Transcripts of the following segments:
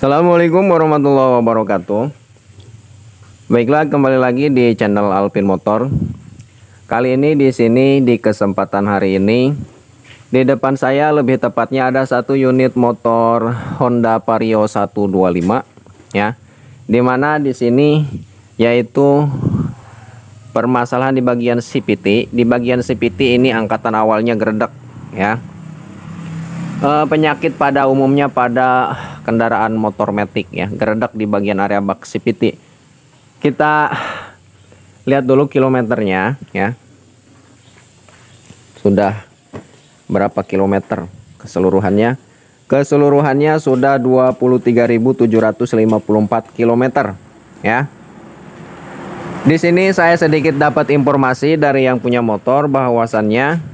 Assalamualaikum warahmatullahi wabarakatuh. Baiklah, kembali lagi di channel Alvin Motor. Kali ini di sini di kesempatan hari ini di depan saya lebih tepatnya ada satu unit motor Honda Vario 125 ya. Dimana di sini yaitu permasalahan di bagian CVT. Di bagian CVT ini angkatan awalnya geredek ya. Penyakit pada umumnya pada kendaraan motor matic ya, geredek di bagian area bak CVT. Kita lihat dulu kilometernya ya, sudah berapa kilometer keseluruhannya. Keseluruhannya sudah 23.754 kilometer ya. Di sini saya sedikit dapat informasi dari yang punya motor bahwasannya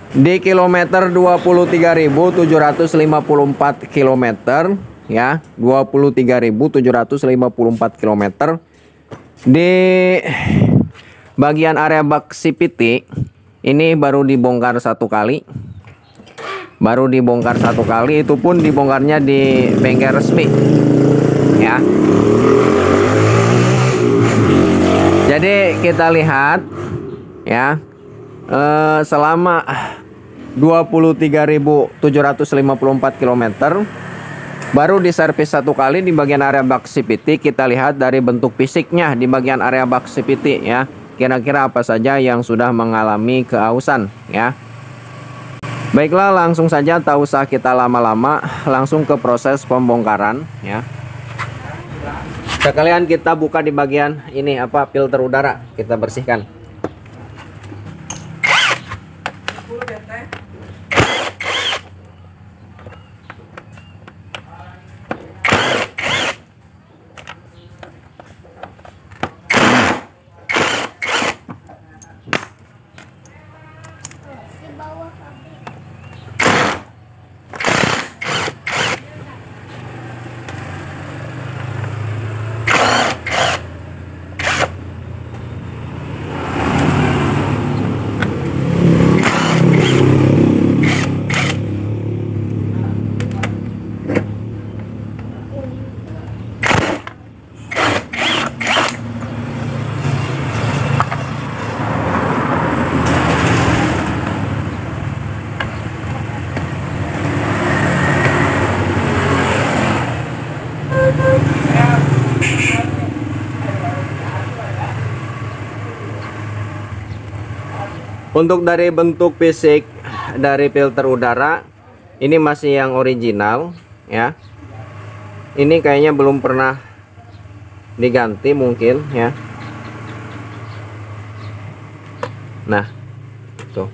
di kilometer 23.754 kilometer ya, 23.754 kilometer di bagian area bak CVT ini baru dibongkar satu kali. Baru dibongkar satu kali, itu pun dibongkarnya di bengkel resmi ya. Jadi kita lihat ya, selama 23.754 km baru diservis satu kali di bagian area bak CVT. Kita lihat dari bentuk fisiknya di bagian area bak CVT ya, kira-kira apa saja yang sudah mengalami keausan ya. Baiklah, langsung saja, tak usah kita lama-lama, langsung ke proses pembongkaran ya. Sekalian kita buka di bagian ini apa, filter udara kita bersihkan. Untuk dari bentuk fisik dari filter udara ini masih yang original ya. Ini kayaknya belum pernah diganti mungkin ya. Nah, tuh.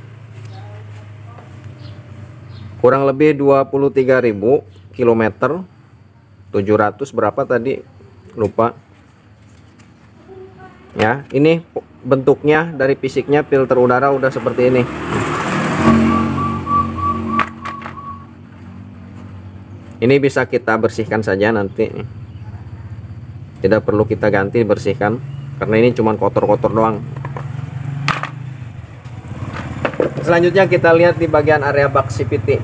Kurang lebih 23.000 km. 700 berapa tadi? Lupa. Ya, ini bentuknya dari fisiknya filter udara udah seperti ini. Ini bisa kita bersihkan saja nanti. Tidak perlu kita ganti, bersihkan karena ini cuma kotor-kotor doang. Selanjutnya kita lihat di bagian area bak CVT.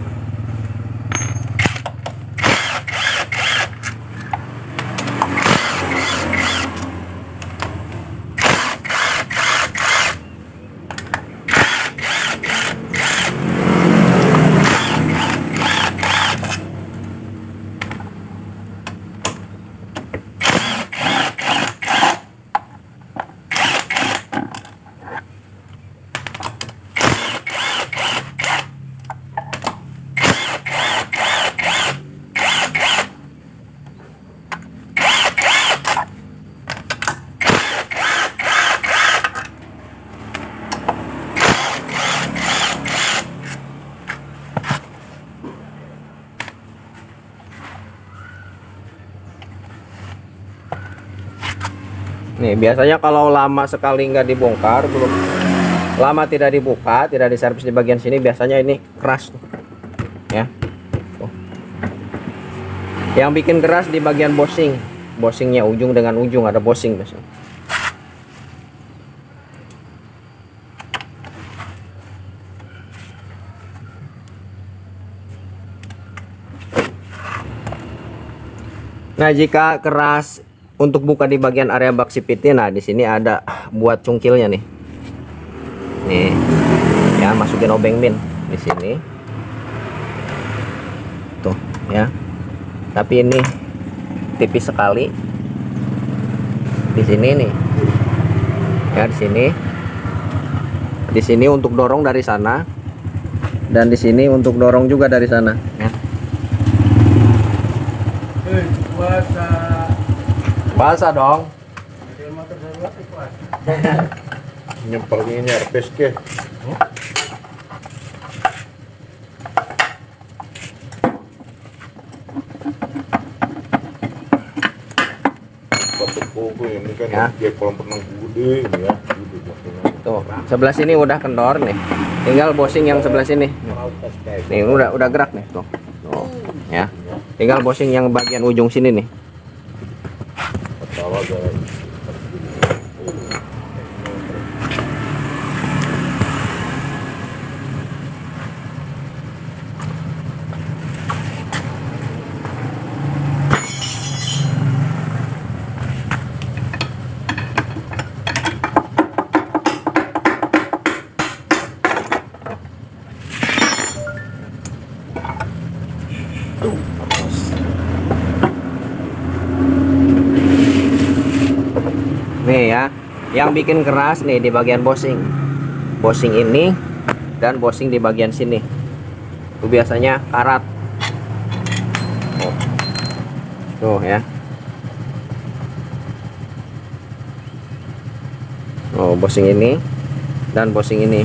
Nih, biasanya kalau lama sekali nggak dibongkar, belum lama tidak dibuka, tidak diservis di bagian sini, biasanya ini keras ya. Tuh. Yang bikin keras di bagian bosing, bosingnya ujung dengan ujung ada bosing biasanya. Nah, jika keras untuk buka di bagian area bak sipitnya, nah di sini ada buat cungkilnya nih. Nih, ya masukin obeng min di sini. Tuh, ya. Tapi ini tipis sekali. Di sini nih. Ya, di sini. Di sini untuk dorong dari sana. Dan di sini untuk dorong juga dari sana, ya. Basah dong. Nyempelnya nyerpes ke. Batu buku ini kan Ya. dia kolam renang gede ini ya. Tuh, sebelah sini udah kendor nih. Tinggal bosing yang sebelah sini. Nih udah gerak nih tuh. Tuh, ya. Tinggal bosing yang bagian ujung sini nih. Ketawa guys. Nih ya, yang bikin keras nih di bagian bosing. Bosing ini dan bosing di bagian sini. Itu biasanya karat. Oh. Tuh ya. Oh, bosing ini dan bosing ini.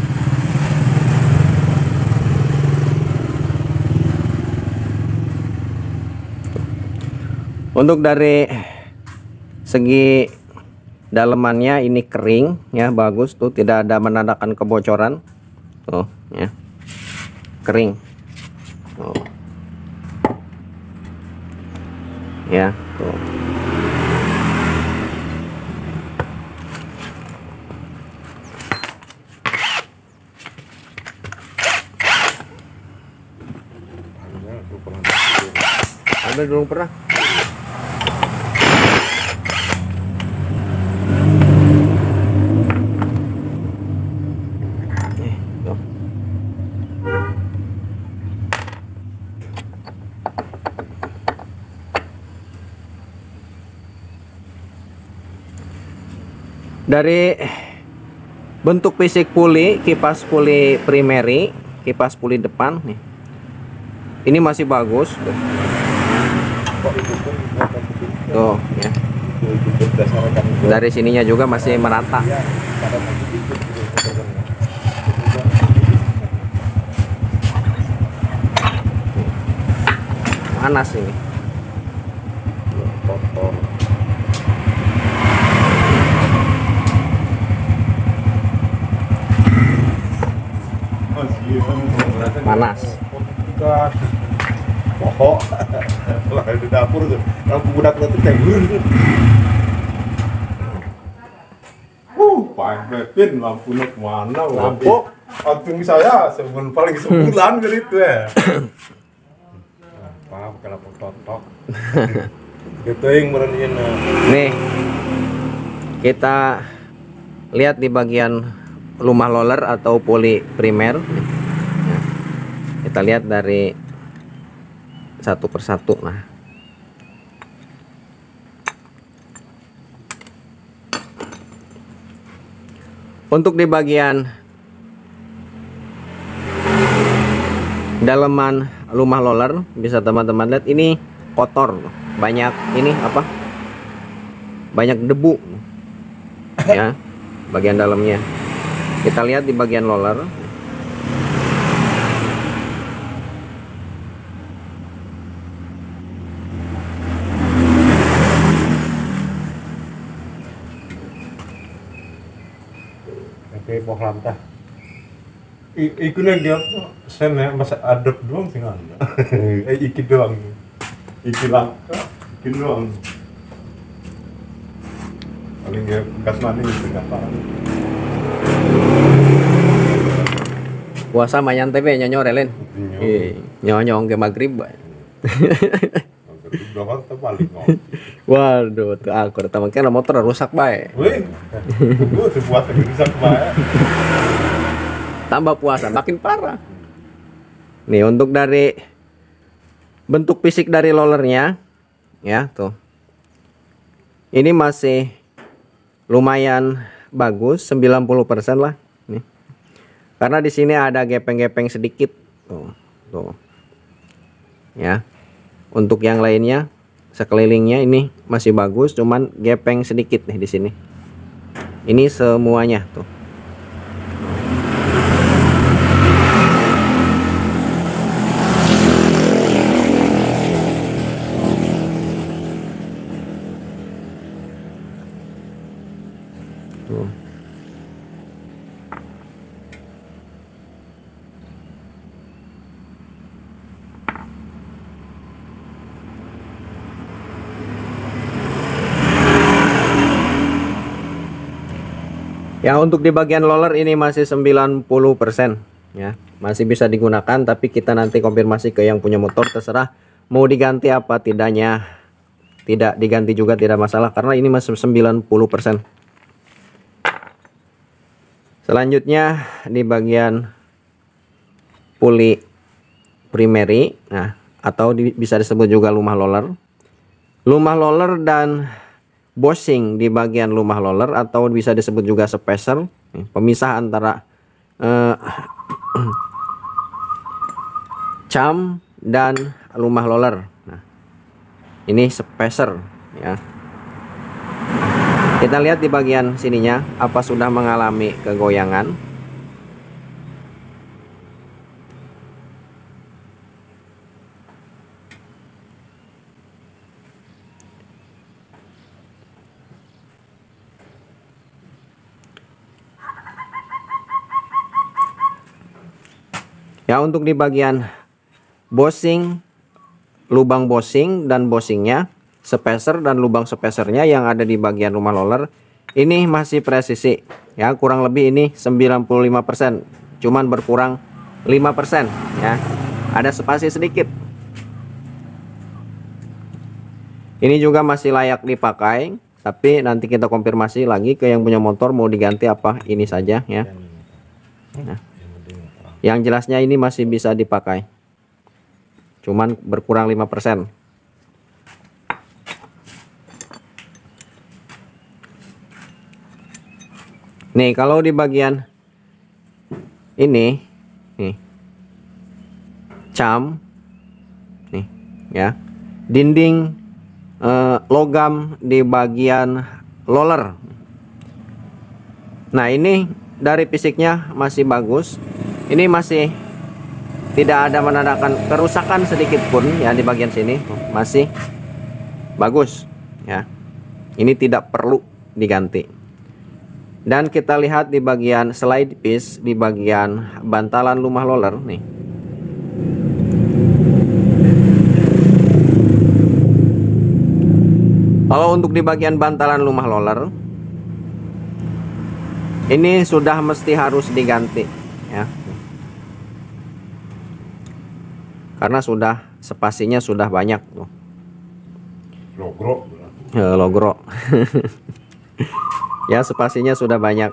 Untuk dari segi dalemannya ini kering ya, bagus tuh, tidak ada menandakan kebocoran tuh ya, kering tuh. Ya tuh. Ada dulu pernah. Dari bentuk fisik puli, kipas puli primary, kipas puli depan nih, ini masih bagus tuh ya. Dari sininya juga masih merata. Panas ini. Panas. Pokok lah di dapur tuh. Lampu budak itu tembur. Pahit lampunya kemana? Lampu. Antung saya paling sebulan gitu ya. Apa kalau tok. Gitu yang merenian. Nih, kita lihat di bagian lumah roller atau puli primer. Nah, kita lihat dari satu persatu. Nah, untuk di bagian daleman lumah roller bisa teman-teman lihat ini kotor, banyak ini apa? Banyak debu ya, bagian dalamnya. Kita lihat di bagian roller. Oke, mau lantah. Iku nang dia sen masa adep doang sih kan. Iki doang. Iki doang. Paling ya gas mani itu apa. Puasa mayan tebe nyonyo relen. Nyonyong ke maghrib. belakang terbalik. Waduh, tuh aku teman kena motor rusak bae. Wih, gue terbuat lagi bisa kebaya. Tambah puasa makin parah. Nih untuk dari bentuk fisik dari rollernya, ya tuh. Ini masih lumayan bagus, 90% lah. Nih. Karena di sini ada gepeng-gepeng sedikit. Tuh. Ya. Untuk yang lainnya sekelilingnya ini masih bagus, cuman gepeng sedikit nih di sini. Ini semuanya tuh. Tuh. Ya untuk di bagian roller ini masih 90% ya. Masih bisa digunakan, tapi kita nanti konfirmasi ke yang punya motor, terserah mau diganti apa tidaknya. Tidak diganti juga tidak masalah karena ini masih 90%. Selanjutnya di bagian puli primary, nah atau bisa disebut juga lumah roller. Lumah roller dan bushing di bagian lumah roller atau bisa disebut juga spacer, pemisah antara cam dan lumah roller. Nah, ini spacer ya. Kita lihat di bagian sininya apa sudah mengalami kegoyangan. Ya untuk di bagian bushing, lubang bushing dan bushingnya, spacer dan lubang spacernya yang ada di bagian lumah roller ini masih presisi ya, kurang lebih ini 95%, cuman berkurang 5% ya, ada spasi sedikit. Ini juga masih layak dipakai, tapi nanti kita konfirmasi lagi ke yang punya motor mau diganti apa ini saja ya. Nah, yang jelasnya ini masih bisa dipakai, cuman berkurang 5%. Nih kalau di bagian ini nih cam nih ya, dinding logam di bagian roller. Nah ini dari fisiknya masih bagus, ini masih tidak ada menandakan kerusakan sedikit pun ya, di bagian sini masih bagus ya, ini tidak perlu diganti. Dan kita lihat di bagian slide piece, di bagian bantalan lumah roller nih. Kalau untuk di bagian bantalan lumah roller ini sudah mesti harus diganti ya. Karena sudah spasinya sudah banyak tuh. Logro. Logro. Ya spasinya sudah banyak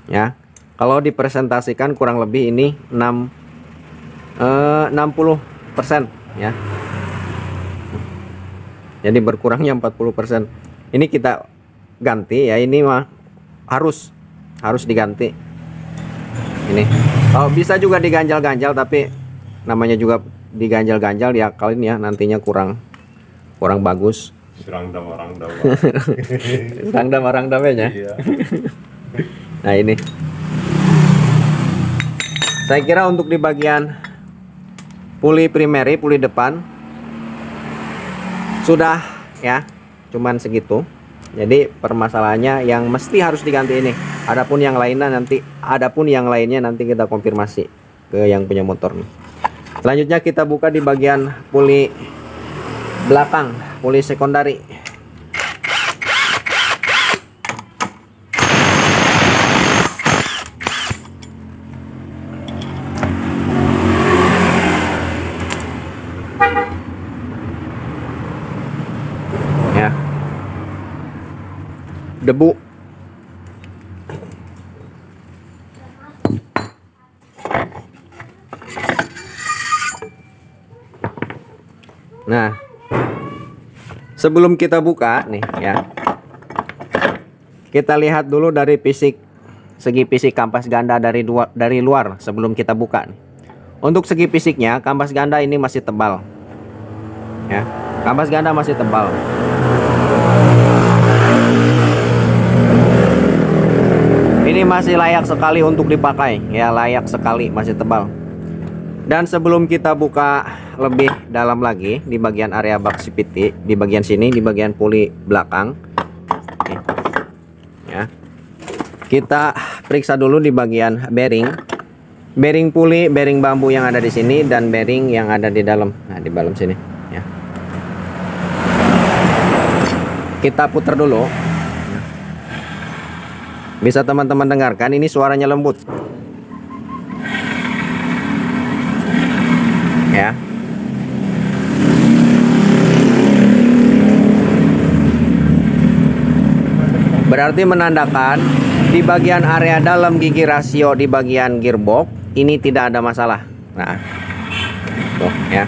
ya. Kalau dipresentasikan kurang lebih ini 60% ya. Jadi berkurangnya 40%. Ini kita ganti ya, ini mah harus diganti. Ini bisa juga diganjal-ganjal, tapi namanya juga diganjal-ganjal ya, kali ini ya nantinya kurang bagus. Rangdam ya. Iya. Nah ini saya kira untuk di bagian puli primary, puli depan sudah ya, cuman segitu. Jadi permasalahannya yang mesti harus diganti ini. Adapun yang lainnya nanti kita konfirmasi ke yang punya motor nih. Selanjutnya kita buka di bagian puli belakang, puli sekundari. debu. Nah, sebelum kita buka nih ya, kita lihat dulu dari segi fisik kampas ganda dari luar sebelum kita buka nih. Untuk segi fisiknya, kampas ganda ini masih tebal ya, kampas ganda masih tebal. Ini masih layak sekali untuk dipakai ya, layak sekali, masih tebal. Dan sebelum kita buka lebih dalam lagi di bagian area bak CVT, di bagian sini, di bagian puli belakang nih, ya, kita periksa dulu di bagian bearing puli, bearing bambu yang ada di sini, dan bearing yang ada di dalam. Nah, di dalam sini ya. Kita putar dulu. Bisa teman-teman dengarkan, ini suaranya lembut. Ya. Berarti menandakan di bagian area dalam gigi rasio di bagian gearbox ini tidak ada masalah. Nah, tuh ya.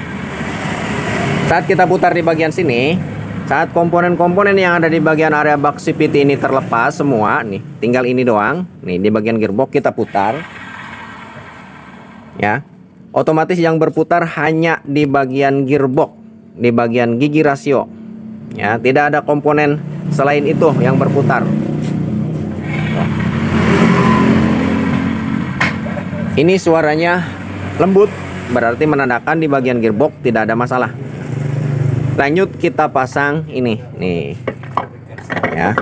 Saat kita putar di bagian sini, saat komponen-komponen yang ada di bagian area bak CVT ini terlepas semua, nih, tinggal ini doang. Nih, di bagian gearbox kita putar. Ya. Otomatis yang berputar hanya di bagian gearbox, di bagian gigi rasio. Ya, tidak ada komponen selain itu yang berputar. Ini suaranya lembut, berarti menandakan di bagian gearbox tidak ada masalah. Lanjut kita pasang ini nih ya,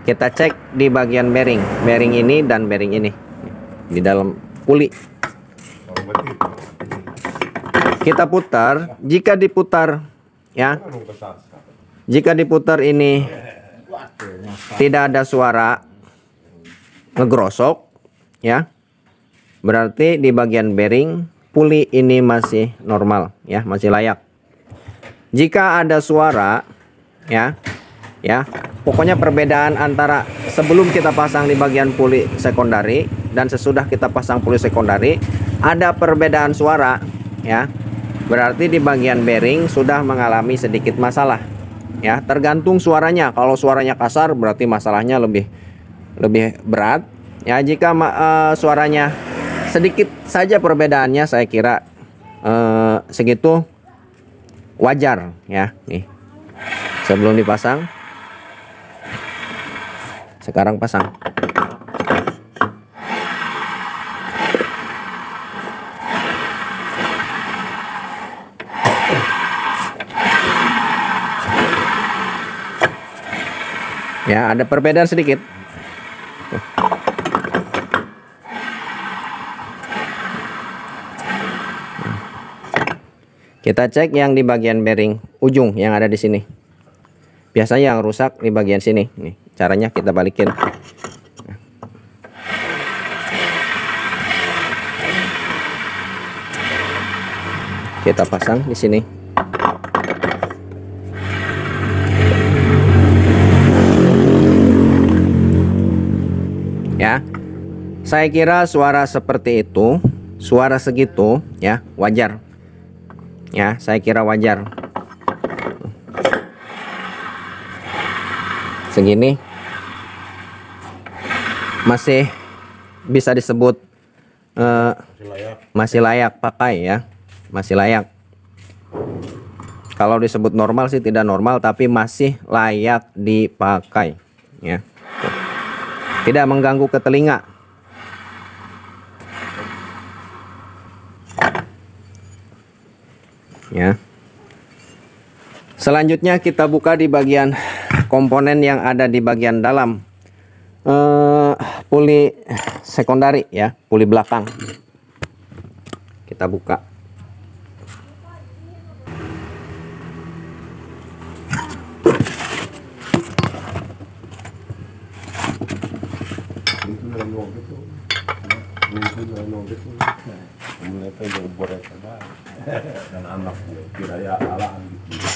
kita cek di bagian bearing ini dan bearing ini di dalam puli. Kita putar, jika diputar ya, jika diputar ini tidak ada suara ngegrosok ya, berarti di bagian bearing puli ini masih normal ya, masih layak. Jika ada suara ya, pokoknya perbedaan antara sebelum kita pasang di bagian puli sekundari dan sesudah kita pasang puli sekundari ada perbedaan suara ya, berarti di bagian bearing sudah mengalami sedikit masalah ya, tergantung suaranya. Kalau suaranya kasar berarti masalahnya lebih berat ya. Jika suaranya sedikit saja perbedaannya, saya kira segitu wajar ya. Nih, sebelum dipasang, sekarang pasang. Ya, ada perbedaan sedikit. Kita cek yang di bagian bearing ujung yang ada di sini. Biasanya yang rusak di bagian sini. Nih, caranya kita balikin. Kita pasang di sini. Ya, saya kira suara seperti itu, suara segitu ya, wajar ya, saya kira wajar. Segini masih bisa disebut masih layak pakai ya, masih layak. Kalau disebut normal sih tidak normal, tapi masih layak dipakai ya, tidak mengganggu ke telinga. Ya. Selanjutnya kita buka di bagian komponen yang ada di bagian dalam puli sekundari ya, puli belakang. Kita buka. Dan anak kira ya alaan gitu.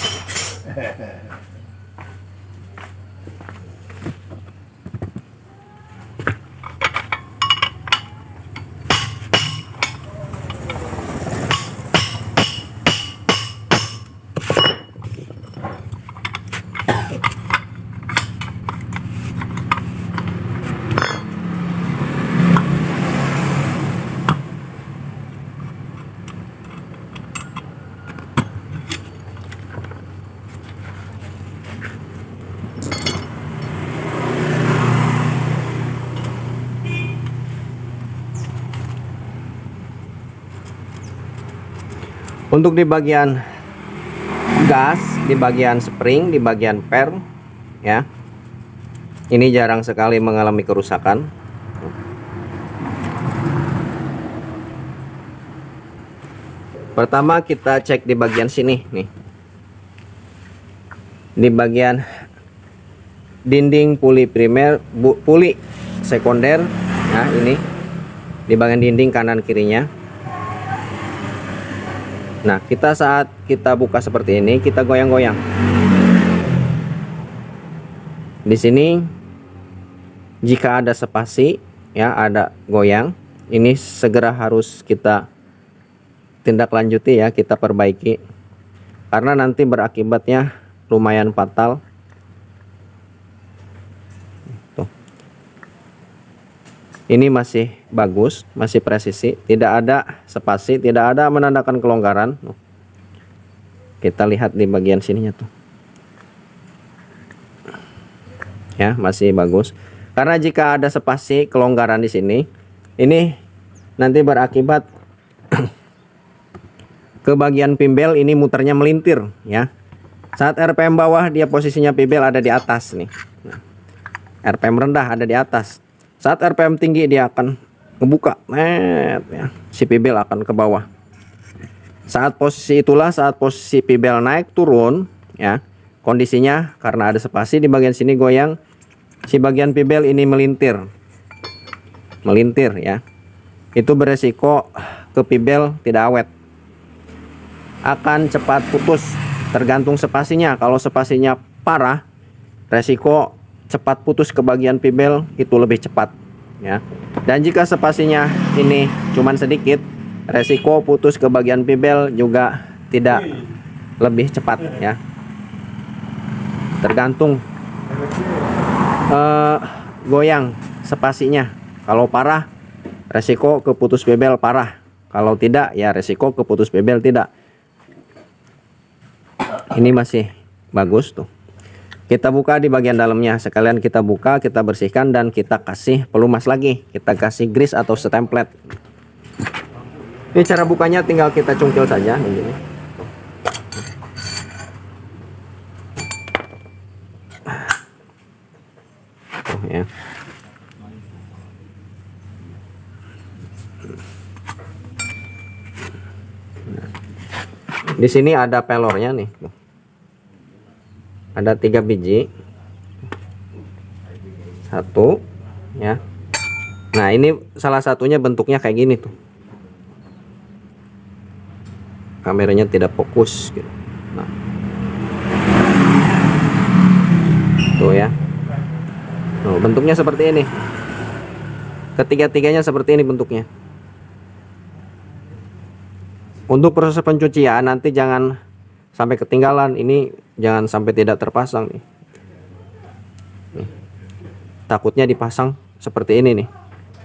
Untuk di bagian gas, di bagian spring, di bagian per, ya, ini jarang sekali mengalami kerusakan. Pertama kita cek di bagian sini nih, di bagian dinding puli primer, puli sekunder. Nah ini di bagian dinding kanan kirinya. Nah kita saat kita buka seperti ini, kita goyang-goyang di sini. Jika ada spasi, ya, ada goyang, ini segera harus kita tindak lanjuti, ya, kita perbaiki, karena nanti berakibatnya lumayan fatal. Tuh. Ini masih bagus, masih presisi, tidak ada spasi, tidak ada menandakan kelonggaran. Kita lihat di bagian sininya tuh, ya, masih bagus. Karena jika ada spasi kelonggaran di sini, ini nanti berakibat ke bagian pimbel ini muternya melintir, ya. Saat RPM bawah dia posisinya pimbel ada di atas nih. Nah, RPM rendah ada di atas. Saat RPM tinggi dia akan ngebuka, ya, si pimbel akan ke bawah. Saat posisi itulah saat posisi pimbel naik turun, ya, kondisinya karena ada spasi di bagian sini goyang, si bagian pimbel ini melintir, ya. Itu beresiko ke pimbel tidak awet, akan cepat putus, tergantung spasinya. Kalau spasinya parah, resiko cepat putus ke bagian pimbel itu lebih cepat, ya. Dan jika spasinya ini cuman sedikit, resiko putus ke bagian pimbel juga tidak lebih cepat, ya. Tergantung goyang spasinya. Kalau parah, resiko ke putus pimbel parah. Kalau tidak, ya resiko ke putus pimbel tidak. Ini masih bagus tuh. Kita buka di bagian dalamnya, sekalian kita buka, kita bersihkan, dan kita kasih pelumas lagi. Kita kasih grease atau stemplet. Ini cara bukanya tinggal kita cungkil saja begini. Tuh, ya. Di sini ada pelornya nih. Ada 3 biji. 1, ya. Nah, ini salah satunya bentuknya kayak gini tuh. Kameranya tidak fokus gitu. Nah. Tuh, ya. Tuh, bentuknya seperti ini. Ketiga-tiganya seperti ini bentuknya. Untuk proses pencucian nanti jangan sampai ketinggalan. Ini jangan sampai tidak terpasang nih. Takutnya dipasang seperti ini nih.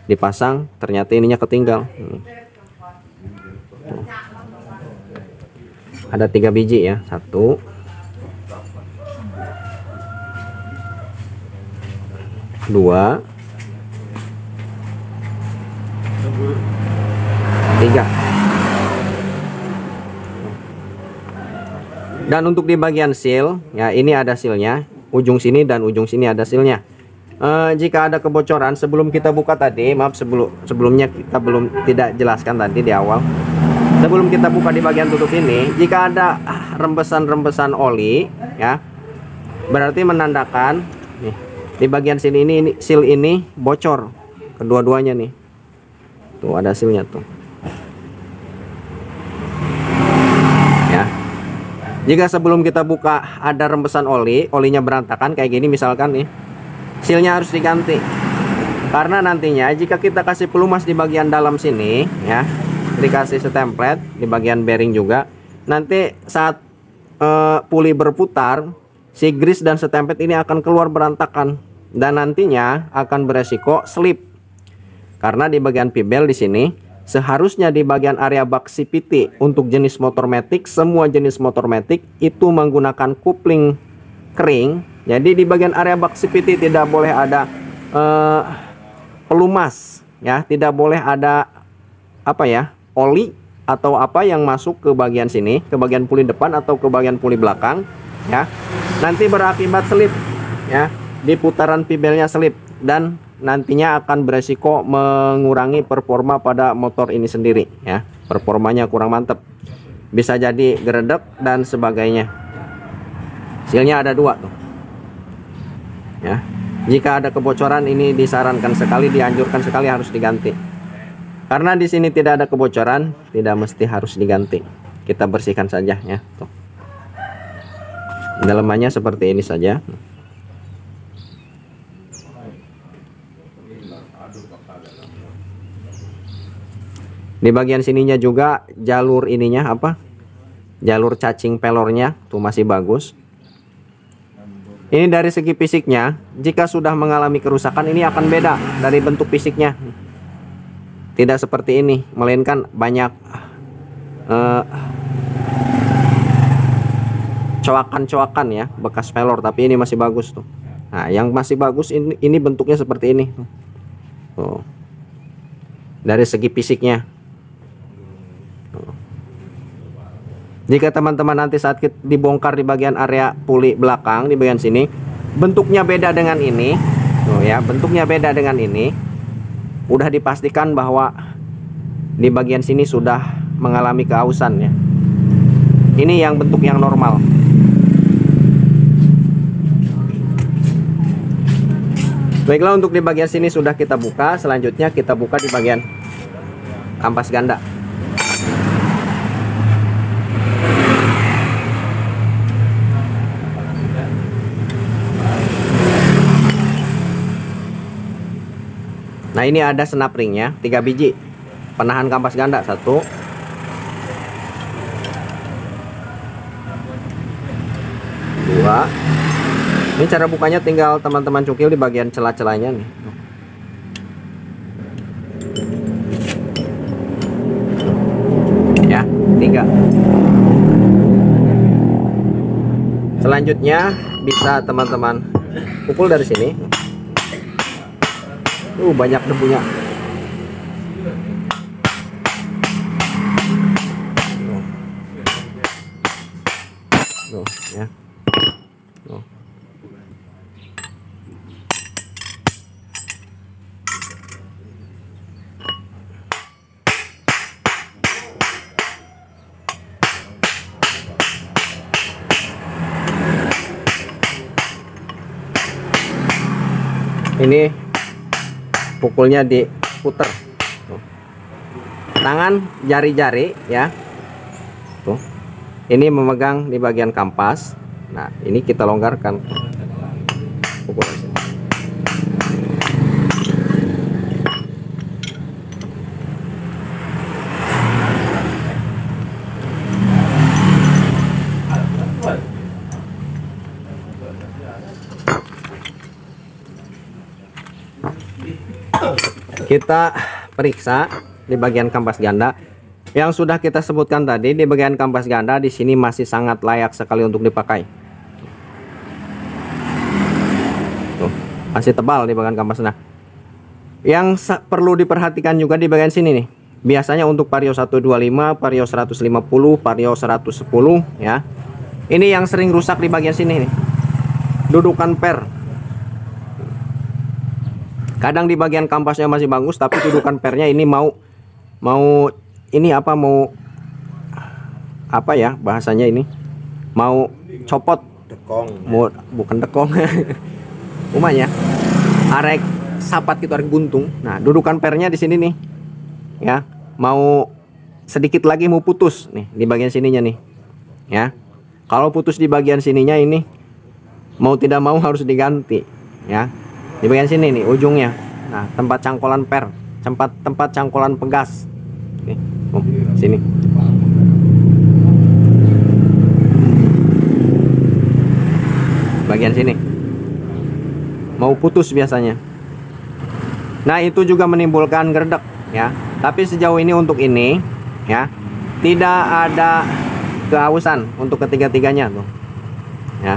Dipasang ternyata ininya ketinggal. Ada 3 biji, ya. 1, 2, 3. Dan untuk di bagian seal, ya, ini ada sealnya, ujung sini dan ujung sini ada sealnya. Jika ada kebocoran sebelum kita buka tadi, maaf, sebelumnya kita tidak jelaskan tadi di awal. Sebelum kita buka di bagian tutup ini, jika ada rembesan-rembesan oli, ya, berarti menandakan nih, di bagian sini ini seal ini bocor, kedua-duanya nih. Tuh ada sealnya tuh. Ya. Jika sebelum kita buka ada rembesan oli, olinya berantakan kayak gini misalkan nih, sealnya harus diganti. Karena nantinya jika kita kasih pelumas di bagian dalam sini, ya, dikasih stemplet di bagian bearing juga, nanti saat puli berputar, si grease dan stemplet ini akan keluar berantakan dan nantinya akan beresiko slip. Karena di bagian pimbel di sini seharusnya di bagian area bak CVT untuk jenis motor matic, semua jenis motor matic itu menggunakan kupling kering. Jadi di bagian area bak CVT tidak boleh ada pelumas, ya, tidak boleh ada apa ya, oli atau apa yang masuk ke bagian sini, ke bagian puli depan atau ke bagian puli belakang, ya, nanti berakibat selip, ya, di putaran pibelnya selip, dan nantinya akan beresiko mengurangi performa pada motor ini sendiri, ya, performanya kurang mantap, bisa jadi geredek dan sebagainya. Hasilnya ada dua tuh, ya. Jika ada kebocoran ini disarankan sekali, dianjurkan sekali harus diganti. Karena di sini tidak ada kebocoran, tidak mesti harus diganti. Kita bersihkan saja, ya. Tuh. Dalamannya seperti ini saja. Di bagian sininya juga jalur ininya apa? Jalur cacing pelornya tuh masih bagus. Ini dari segi fisiknya, jika sudah mengalami kerusakan ini akan beda dari bentuk fisiknya. Tidak seperti ini, melainkan banyak coakan-coakan, ya, bekas pelor, tapi ini masih bagus tuh. Nah, yang masih bagus ini bentuknya seperti ini. Tuh. Dari segi fisiknya. Tuh. Jika teman-teman nanti saat dibongkar di bagian area puli belakang di bagian sini, bentuknya beda dengan ini. Tuh, ya, bentuknya beda dengan ini. Udah dipastikan bahwa di bagian sini sudah mengalami keausan, ya. Ini yang bentuk yang normal. Baiklah, untuk di bagian sini sudah kita buka. Selanjutnya kita buka di bagian kampas ganda. Nah, ini ada snap ringnya 3 biji, penahan kampas ganda 1, 2. Ini cara bukanya tinggal teman-teman cukil di bagian celah-celahnya nih. Ya, 3. Selanjutnya bisa teman-teman pukul dari sini. Banyak debunya. Tuh, ya. Tuh. Ini pukulnya diputer. Tuh. Tangan jari-jari, ya. Tuh. Ini memegang di bagian kampas. Nah, ini kita longgarkan. Pukul aja. Kita periksa di bagian kampas ganda yang sudah kita sebutkan tadi. Di bagian kampas ganda di sini masih sangat layak sekali untuk dipakai. Tuh, masih tebal di bagian kampas. Nah, yang perlu diperhatikan juga di bagian sini nih. Biasanya untuk Vario 125, Vario 150, Vario 110, ya. Ini yang sering rusak di bagian sini nih. Dudukan per. Kadang di bagian kampasnya masih bagus, tapi dudukan pernya ini mau ini apa, mau apa ya bahasanya ini, mau copot, dekong, mau bukan dekong umumnya arek sapat gitu, arek buntung. Nah, dudukan pernya di sini nih, ya, mau sedikit lagi mau putus nih di bagian sininya nih, ya. Kalau putus di bagian sininya ini mau tidak mau harus diganti, ya. Di bagian sini nih ujungnya. Nah, tempat cangkolan per, tempat cangkolan pegas. Nih, sini. Bagian sini. Mau putus biasanya. Nah, itu juga menimbulkan gerdek, ya. Tapi sejauh ini untuk ini, ya, tidak ada keausan untuk ketiga-tiganya tuh. Ya.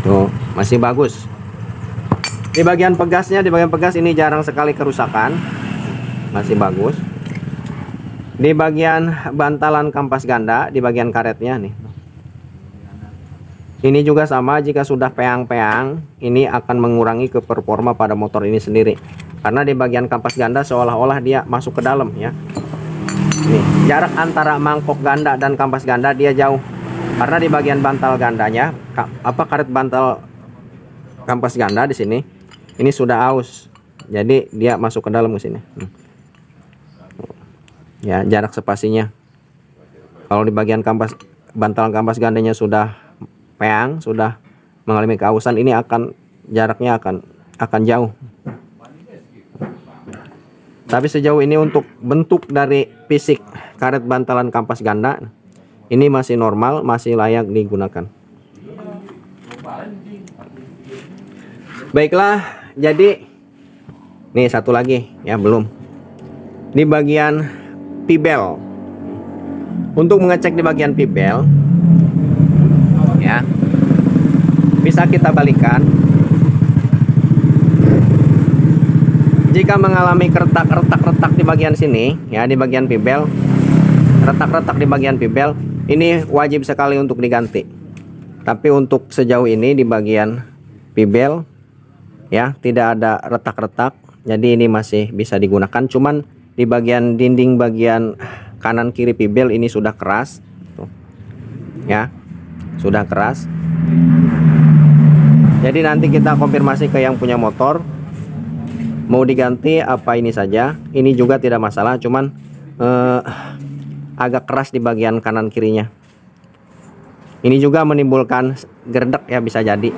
Tuh, masih bagus. Di bagian pegasnya, di bagian pegas ini jarang sekali kerusakan. Masih bagus. Di bagian bantalan kampas ganda, di bagian karetnya nih. Ini juga sama, jika sudah peang-peang, ini akan mengurangi ke performa pada motor ini sendiri. Karena di bagian kampas ganda seolah-olah dia masuk ke dalam ya. Nih, jarak antara mangkok ganda dan kampas ganda dia jauh. Karena di bagian bantal gandanya, karet bantal kampas ganda di sini, ini sudah aus. Jadi dia masuk ke dalam ke sini. Ya, jarak spasinya. Kalau di bagian bantal kampas gandanya sudah peang, sudah mengalami keausan, ini jaraknya akan jauh. Tapi sejauh ini untuk bentuk dari fisik karet bantalan kampas ganda ini masih normal, masih layak digunakan. Baiklah, jadi nih satu lagi ya, belum. Di bagian pibel. Untuk mengecek di bagian pibel ya, bisa kita balikan. Jika mengalami retak di bagian sini ya, di bagian pibel, retak-retak di bagian pibel, ini wajib sekali untuk diganti. Tapi untuk sejauh ini di bagian pibel ya tidak ada retak-retak, jadi ini masih bisa digunakan. Cuman di bagian dinding bagian kanan kiri pibel ini sudah keras tuh. Ya, sudah keras. Jadi nanti kita konfirmasi ke yang punya motor mau diganti apa ini saja. Ini juga tidak masalah, cuman agak keras di bagian kanan kirinya. Ini juga menimbulkan gerdek ya, bisa jadi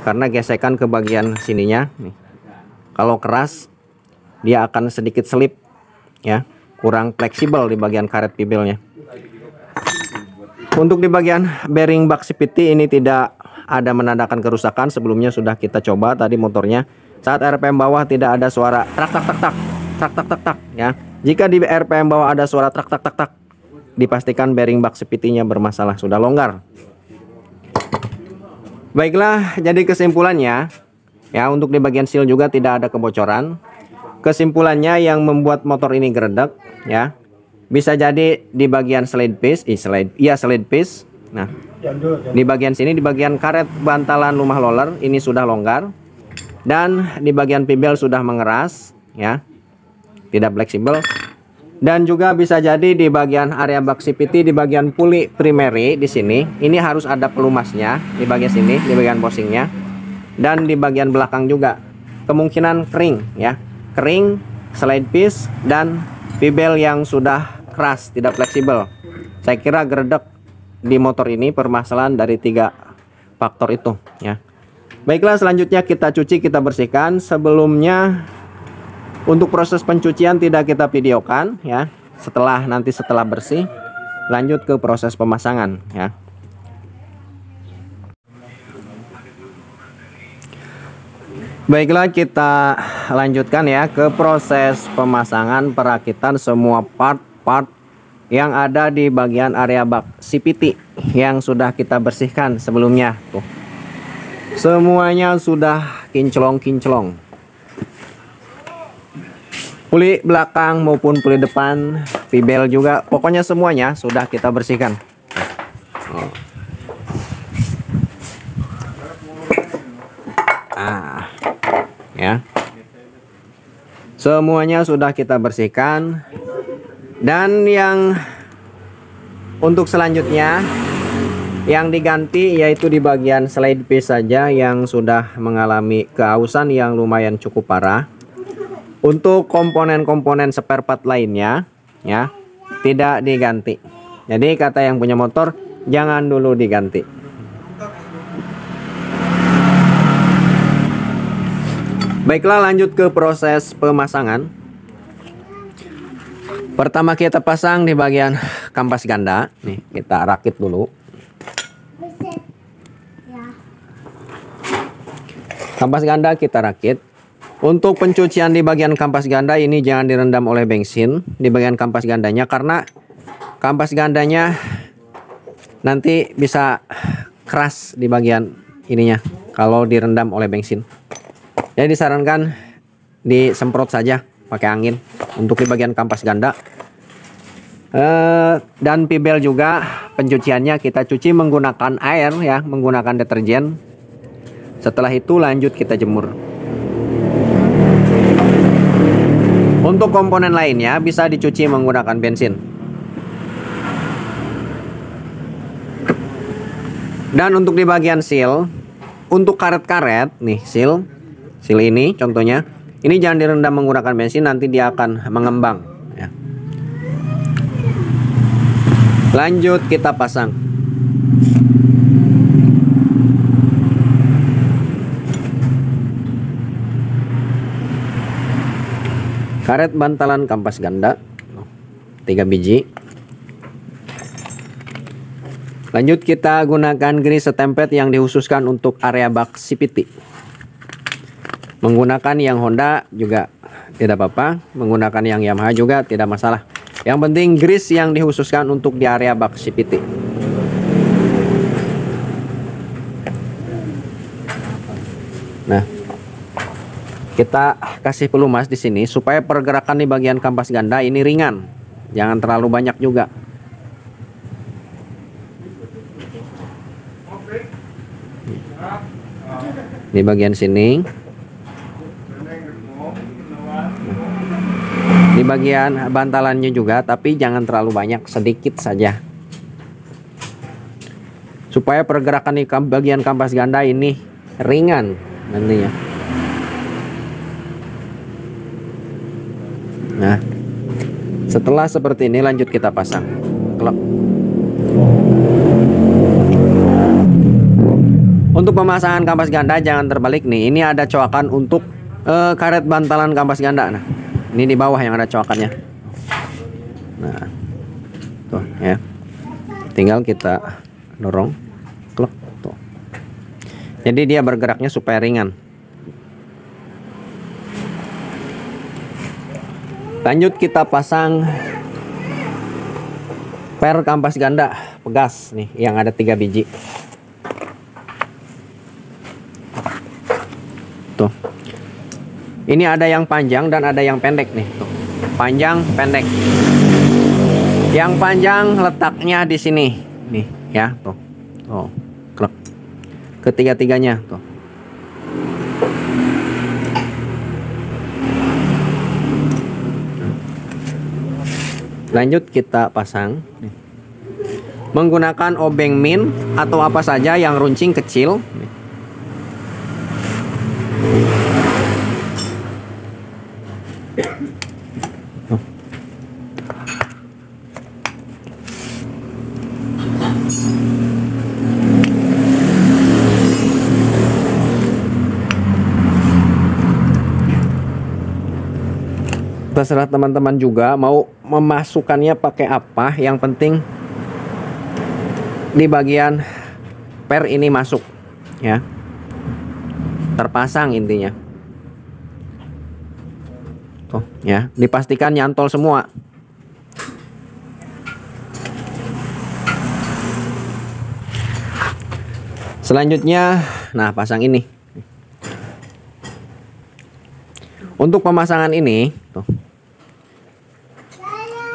karena gesekan ke bagian sininya nih. Kalau keras dia akan sedikit selip ya, kurang fleksibel di bagian karet pibelnya. Untuk di bagian bearing box CVT ini tidak ada menandakan kerusakan. Sebelumnya sudah kita coba tadi motornya, saat RPM bawah tidak ada suara trak tak tak tak, trak tak tak tak ya. Jika di RPM bawah ada suara trak tak tak tak, dipastikan bearing box CVT-nya bermasalah, sudah longgar. Baiklah, jadi kesimpulannya ya, untuk di bagian seal juga tidak ada kebocoran. Kesimpulannya yang membuat motor ini geredek ya, bisa jadi di bagian slide piece, slide piece. Nah, di bagian sini, di bagian karet bantalan lumah roller ini sudah longgar, dan di bagian pibel sudah mengeras ya, tidak fleksibel. Dan juga bisa jadi di bagian area box CVT, di bagian puli primary di sini, ini harus ada pelumasnya di bagian sini, di bagian bosingnya, dan di bagian belakang juga kemungkinan kering ya, kering, slide piece, dan pibel yang sudah keras, tidak fleksibel. Saya kira geredek di motor ini permasalahan dari 3 faktor itu ya. Baiklah, selanjutnya kita cuci, kita bersihkan. Sebelumnya untuk proses pencucian tidak kita videokan ya. Setelah bersih lanjut ke proses pemasangan ya. Baiklah, kita lanjutkan ya ke proses pemasangan perakitan semua part-part yang ada di bagian area bak CVT yang sudah kita bersihkan sebelumnya tuh. Semuanya sudah kinclong-kinclong. Puli belakang maupun puli depan, pibel juga, pokoknya semuanya sudah kita bersihkan. Oh. Ya. Semuanya sudah kita bersihkan. Dan yang untuk selanjutnya yang diganti yaitu di bagian slide piece saja yang sudah mengalami keausan yang lumayan cukup parah. Untuk komponen-komponen spare part lainnya ya tidak diganti. Jadi kata yang punya motor, jangan dulu diganti. Baiklah, lanjut ke proses pemasangan. Pertama kita pasang di bagian kampas ganda. Nih, kita rakit dulu. Kampas ganda kita rakit. Untuk pencucian di bagian kampas ganda ini jangan direndam oleh bensin di bagian kampas gandanya, karena kampas gandanya nanti bisa keras di bagian ininya kalau direndam oleh bensin. Jadi disarankan disemprot saja pakai angin untuk di bagian kampas ganda. Dan pibel juga pencuciannya kita cuci menggunakan air ya, menggunakan deterjen. Setelah itu lanjut kita jemur. Untuk komponen lainnya bisa dicuci menggunakan bensin. Dan untuk di bagian seal, untuk karet-karet nih seal ini contohnya, ini jangan direndam menggunakan bensin, nanti dia akan mengembang ya. Lanjut kita pasang. Karet bantalan kampas ganda 3 biji. Lanjut kita gunakan grease template yang dikhususkan untuk area bak CVT. Menggunakan yang Honda juga tidak apa-apa, menggunakan yang Yamaha juga tidak masalah. Yang penting grease yang dikhususkan untuk di area bak CVT. Nah, kita kasih pelumas di sini supaya pergerakan di bagian kampas ganda ini ringan, jangan terlalu banyak juga. Di bagian sini, di bagian bantalannya juga, tapi jangan terlalu banyak, sedikit saja, supaya pergerakan di bagian kampas ganda ini ringan nantinya. Nah, setelah seperti ini lanjut kita pasang. Klok. Untuk pemasangan kampas ganda jangan terbalik nih. Ini ada coakan untuk karet bantalan kampas ganda. Nah, ini di bawah yang ada coakannya. Nah, tuh ya. Tinggal kita dorong. Klok, tuh. Jadi dia bergeraknya supaya ringan. Lanjut kita pasang per kampas ganda pegas nih yang ada 3 biji. Tuh. Ini ada yang panjang dan ada yang pendek nih. Tuh. Panjang, pendek. Yang panjang letaknya di sini nih ya, tuh. Tuh. Klek. Ketiga-tiganya tuh. Lanjut kita pasang menggunakan obeng min atau apa saja yang runcing kecil. Terserah teman-teman juga mau memasukkannya pakai apa, yang penting di bagian per ini masuk ya, terpasang intinya. Tuh ya, dipastikan nyantol semua. Selanjutnya, nah pasang ini. Untuk pemasangan ini tuh,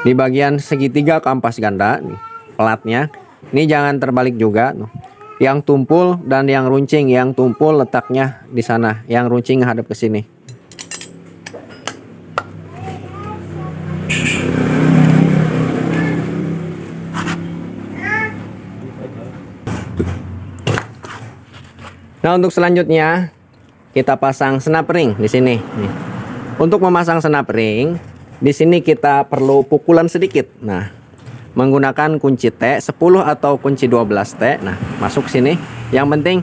di bagian segitiga kampas ganda nih, pelatnya ini jangan terbalik juga tuh. Yang tumpul dan yang runcing, yang tumpul letaknya di sana, yang runcing hadap ke sini. Nah, untuk selanjutnya kita pasang snap ring di sini nih. Untuk memasang snap ring di sini kita perlu pukulan sedikit. Nah, menggunakan kunci T 10 atau kunci 12 T. Nah, masuk sini. Yang penting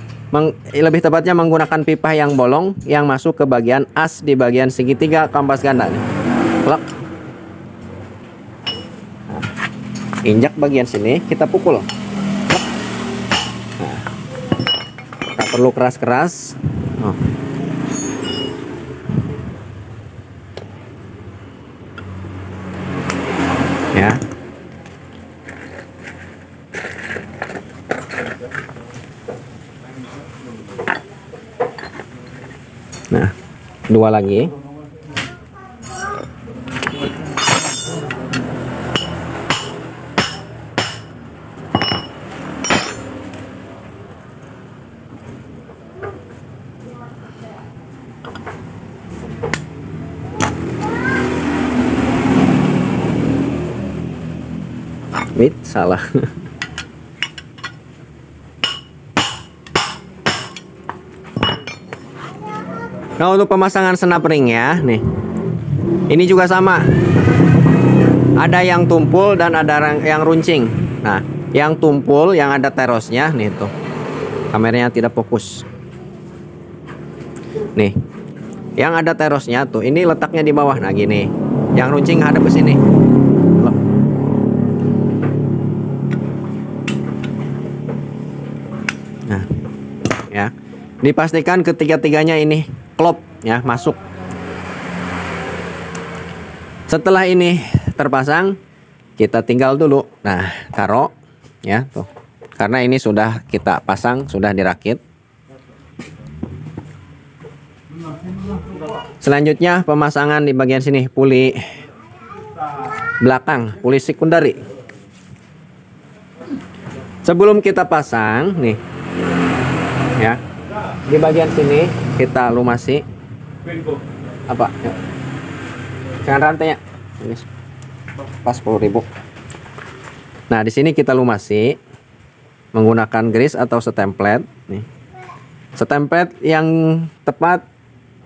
lebih tepatnya menggunakan pipa yang bolong yang masuk ke bagian as di bagian segitiga kampas ganda. Klak. Nah, injak bagian sini, kita pukul. Nah, tak perlu keras-keras. Oh. Ya. Nah, 2 lagi. Wait, salah. Nah, untuk pemasangan snap ring ya, nih. Ini juga sama. Ada yang tumpul dan ada yang runcing. Nah, yang tumpul yang ada terosnya nih tuh. Kameranya tidak fokus. Nih. Yang ada terosnya tuh, ini letaknya di bawah. Nah, gini. Yang runcing hadap ke sini. Nah, ya. Dipastikan ketiga-tiganya ini klop ya, masuk. Setelah ini terpasang, kita tinggal dulu. Nah, taruh ya tuh. Karena ini sudah kita pasang, sudah dirakit. Selanjutnya pemasangan di bagian sini, puli belakang, puli sekundari. Sebelum kita pasang nih ya, di bagian sini kita lumasi apa ya, dengan rantainya pas 10.000. Nah, di sini kita lumasi menggunakan grease atau stemplet nih. Stemplet yang tepat,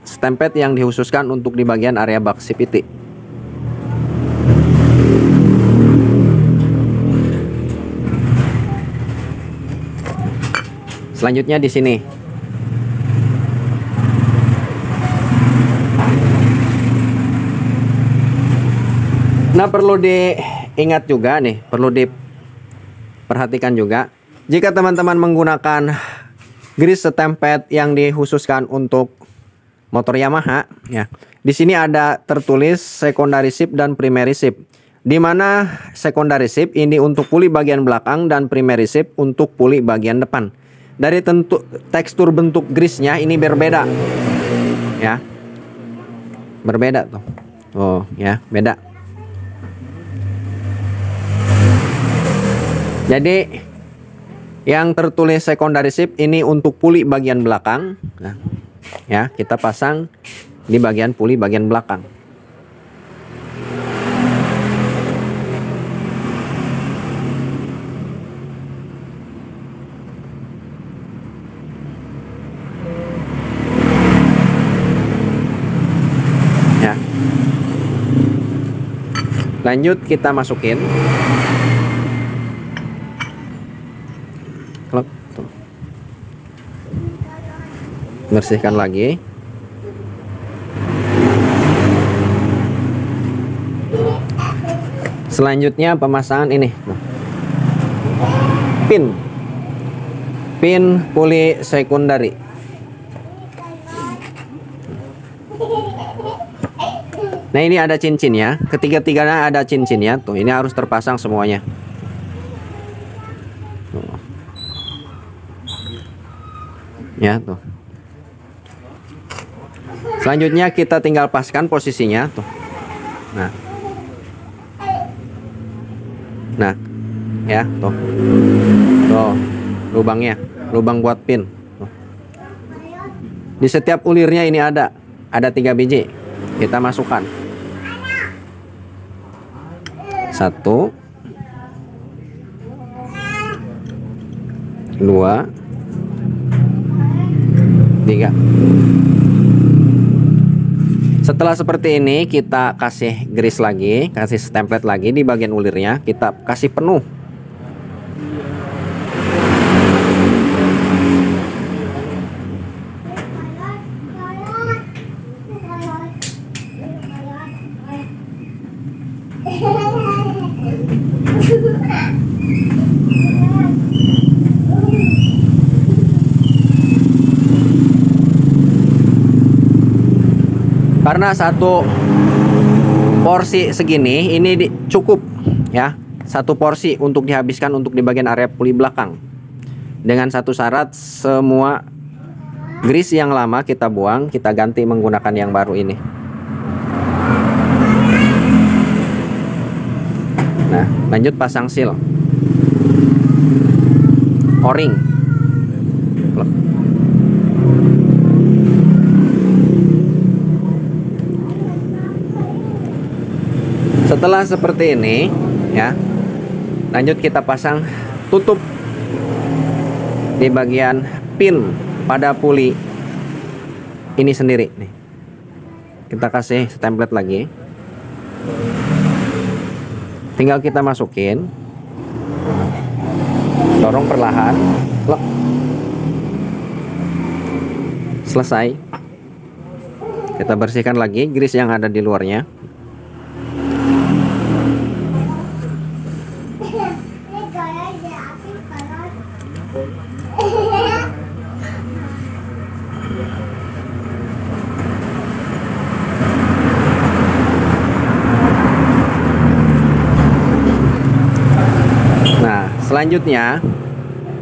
stemplet yang dikhususkan untuk di bagian area bak CVT. Selanjutnya di sini. Nah, perlu diingat juga nih, perlu diperhatikan juga. Jika teman-teman menggunakan grease stemplet yang dikhususkan untuk motor Yamaha ya. Di sini ada tertulis secondary ship dan primary ship. Di mana secondary ship ini untuk puli bagian belakang dan primary ship untuk puli bagian depan. Dari tekstur bentuk grease-nya ini berbeda. Ya. Berbeda tuh. Oh, ya, beda. Jadi yang tertulis secondary ship ini untuk puli bagian belakang. Nah, ya, kita pasang di bagian puli bagian belakang. Ya. Lanjut kita masukin. Tuh. Bersihkan lagi. Selanjutnya pemasangan ini. Pin puli sekundari. Nah, ini ada cincinnya. Ketiga-tiganya ada cincinnya. Tuh, ini harus terpasang semuanya. Tuh. Ya, tuh. Selanjutnya kita tinggal paskan posisinya tuh. Nah, ya, tuh. Tuh, lubangnya, lubang buat pin. Tuh. Di setiap ulirnya ini ada 3 biji. Kita masukkan. 1 2 3. Setelah seperti ini kita kasih grease lagi, kasih stemplet lagi di bagian ulirnya, kita kasih penuh. Karena satu porsi segini ini cukup ya, satu porsi untuk dihabiskan untuk di bagian area puli belakang. Dengan satu syarat, semua grease yang lama kita buang, kita ganti menggunakan yang baru ini. Nah, lanjut pasang seal O-ring. Setelah seperti ini ya, Lanjut kita pasang tutup di bagian pin pada puli ini sendiri nih. Kita kasih template lagi. Tinggal kita masukin, dorong perlahan, lock. Selesai. Kita bersihkan lagi grease yang ada di luarnya. Nah, selanjutnya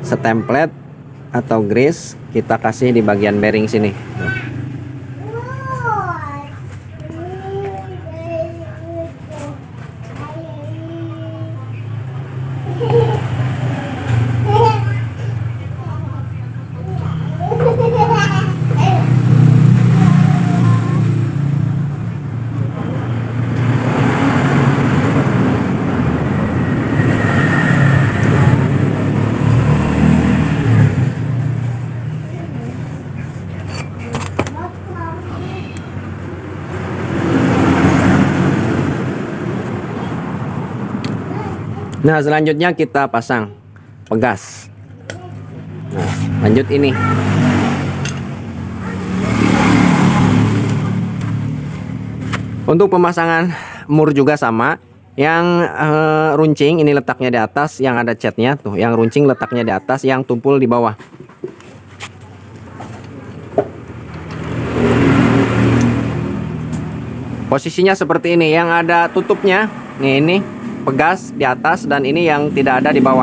setemplate atau grease kita kasih di bagian bearing sini. Nah, selanjutnya kita pasang pegas. Nah, lanjut ini. Untuk pemasangan mur juga sama. Yang runcing ini letaknya di atas, yang ada catnya tuh. Yang runcing letaknya di atas, yang tumpul di bawah. Posisinya seperti ini, yang ada tutupnya. Nih, ini pegas di atas dan ini yang tidak ada di bawah.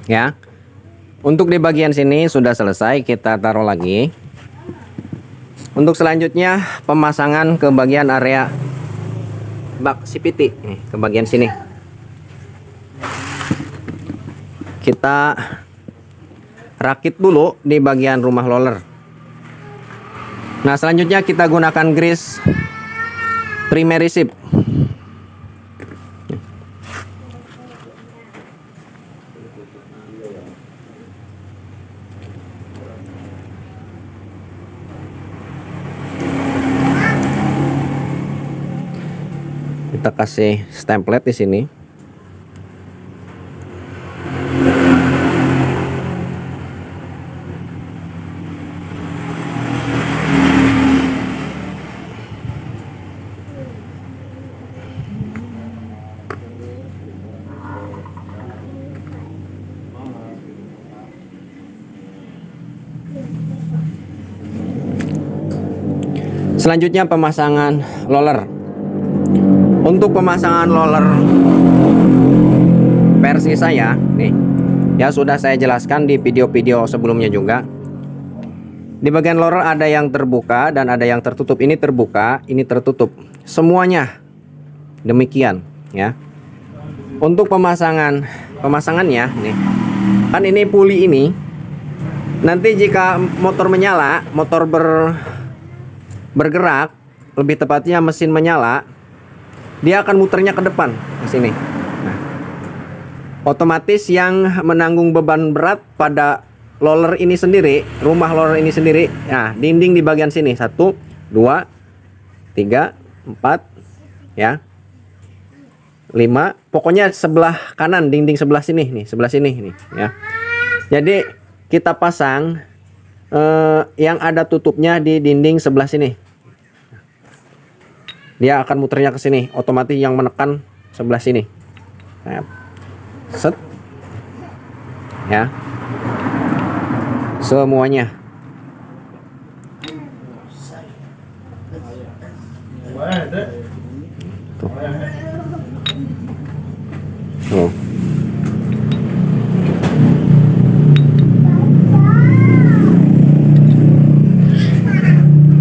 Ya, untuk di bagian sini sudah selesai, kita taruh lagi. Untuk selanjutnya pemasangan ke bagian area bak CVT nih, ke bagian sini. Kita rakit dulu di bagian rumah roller. Nah, selanjutnya kita gunakan grease primary ship. Kita kasih template di sini. Selanjutnya pemasangan roller. Untuk pemasangan roller versi saya nih, ya sudah saya jelaskan di video-video sebelumnya juga. Di bagian roller ada yang terbuka dan ada yang tertutup. Ini terbuka, ini tertutup. Semuanya demikian ya. Untuk pemasangannya nih, kan ini puli ini. Nanti jika motor menyala, motor bergerak, lebih tepatnya mesin menyala, dia akan muternya ke depan ke sini. Nah, otomatis yang menanggung beban berat pada roller ini sendiri, rumah roller ini sendiri. Nah, dinding di bagian sini 1, 2, 3, 4, ya, 5. Pokoknya sebelah kanan, dinding sebelah sini nih, sebelah sini nih, ya. Jadi kita pasang yang ada tutupnya di dinding sebelah sini. Dia akan muternya ke sini, otomatis yang menekan sebelah sini. Nah, set, ya, semuanya. Tuh. Tuh.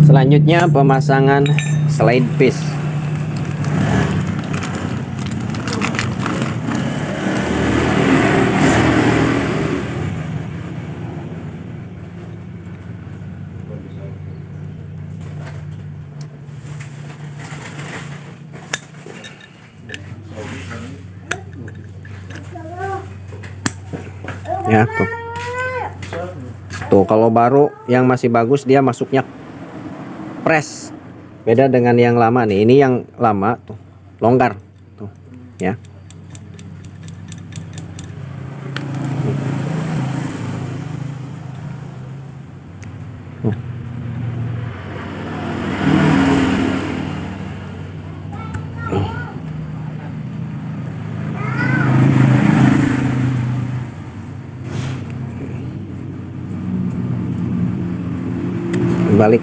Selanjutnya pemasangan slide piece. Ya, tuh. Tuh, kalau baru yang masih bagus dia masuknya press. Beda dengan yang lama nih. Ini yang lama tuh longgar tuh, ya. Balik.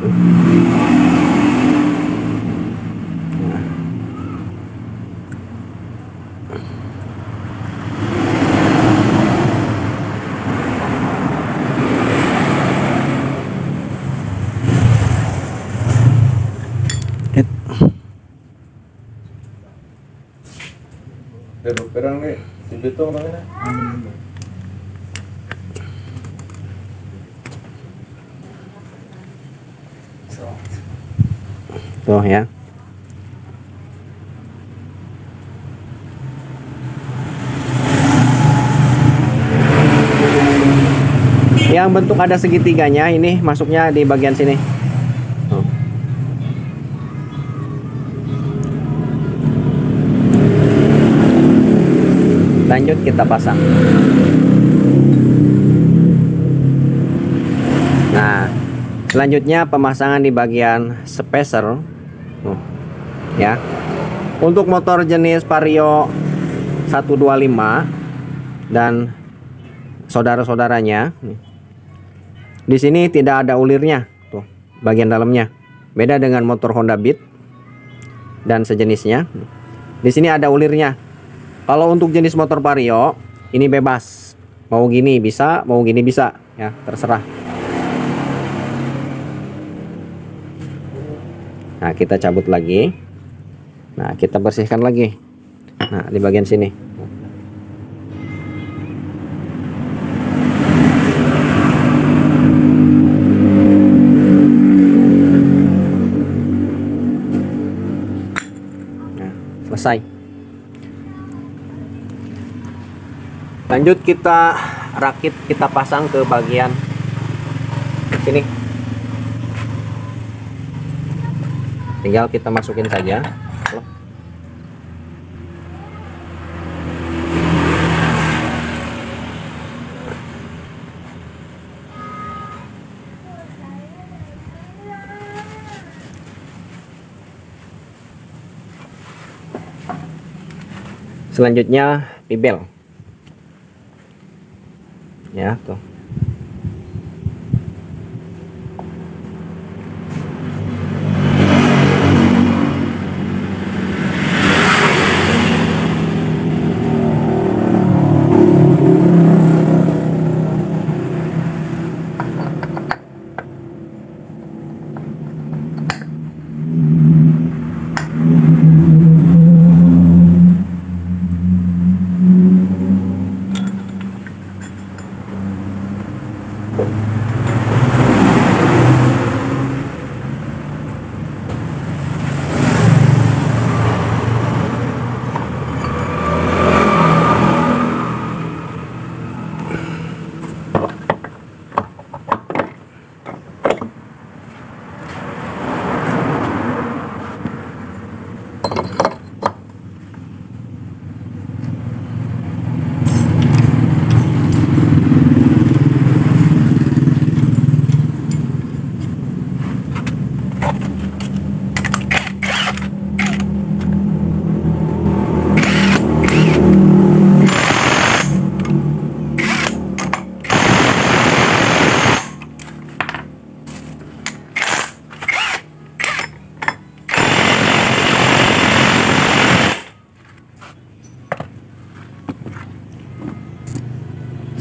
Perang nih, si Beto namanya. Tuh, ya. Yang bentuk ada segitiganya ini masuknya di bagian sini. Tuh. Lanjut kita pasang. Nah, selanjutnya pemasangan di bagian spacer. Ya. Untuk motor jenis Vario 125 dan saudara-saudaranya, di sini tidak ada ulirnya, tuh, bagian dalamnya. Beda dengan motor Honda Beat dan sejenisnya. Di sini ada ulirnya. Kalau untuk jenis motor Vario ini bebas. Mau gini bisa, mau gini bisa, ya, terserah. Nah, kita cabut lagi. Nah, kita bersihkan lagi. Nah, di bagian sini. Nah, selesai. Lanjut kita rakit, kita pasang ke bagian sini. Tinggal kita masukin saja. Selanjutnya pibel. Ya, tuh.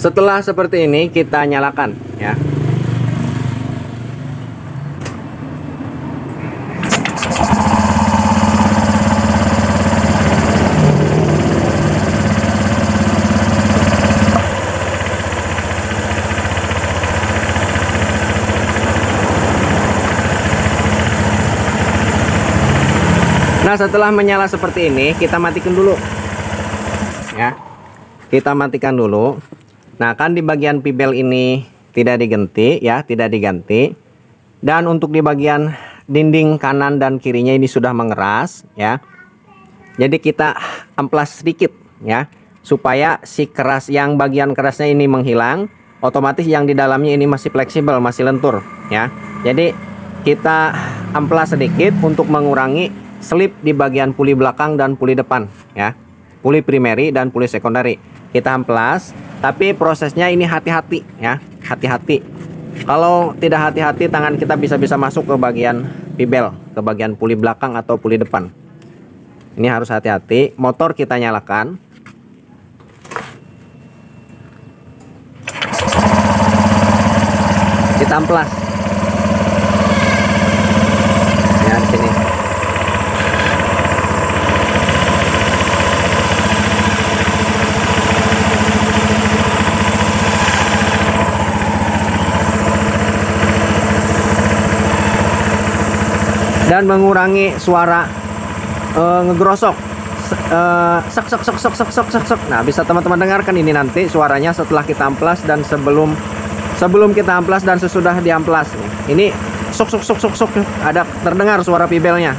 Setelah seperti ini kita nyalakan ya. Nah, setelah menyala seperti ini, kita matikan dulu. Ya. Kita matikan dulu. Nah, kan di bagian pibel ini tidak diganti ya, tidak diganti. Dan untuk di bagian dinding kanan dan kirinya ini sudah mengeras ya. Jadi kita amplas sedikit ya, supaya si keras yang bagian kerasnya ini menghilang. Otomatis yang di dalamnya ini masih fleksibel, masih lentur ya. Jadi kita amplas sedikit untuk mengurangi selip di bagian puli belakang dan puli depan ya, puli primary dan puli secondary. Kita amplas, tapi prosesnya ini hati-hati ya, hati-hati. Kalau tidak hati-hati, tangan kita bisa masuk ke bagian pibel, ke bagian puli belakang atau puli depan. Ini harus hati-hati. Motor kita nyalakan. Kita amplas ya, di sini. Dan mengurangi suara ngegrosok, sek sek sek sek sek sek sek sek. Nah, bisa teman-teman dengarkan ini nanti suaranya setelah kita amplas dan sebelum kita amplas dan sesudah diamplas. Ini sok sok sok sok sok, ada terdengar suara pibelnya.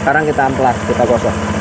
Sekarang kita amplas, kita gosok.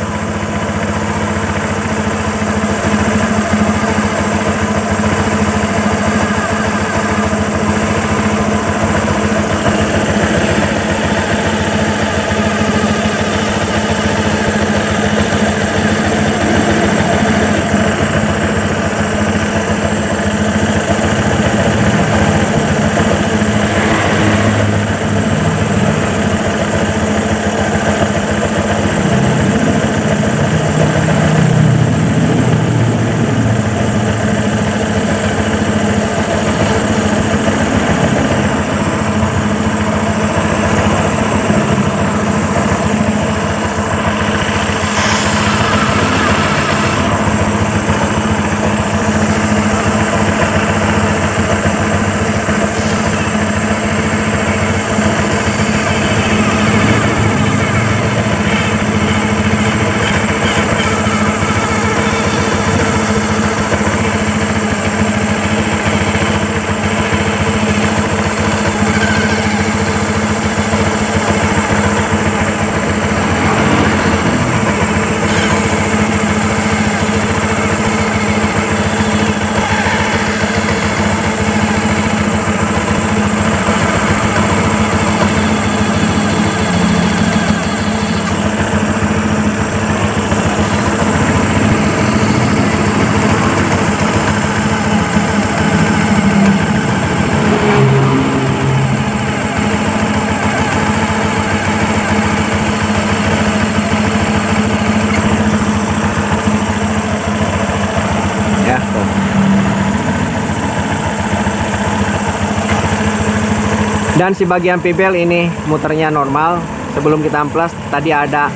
Dan si bagian pibel ini muternya normal. Sebelum kita amplas tadi ada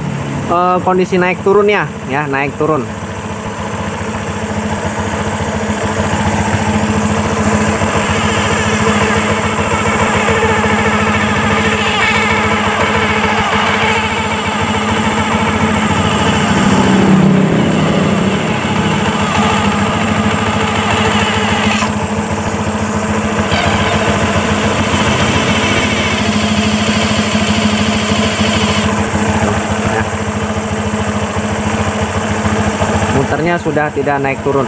kondisi naik turun ya, naik turun. Muternya sudah tidak naik turun.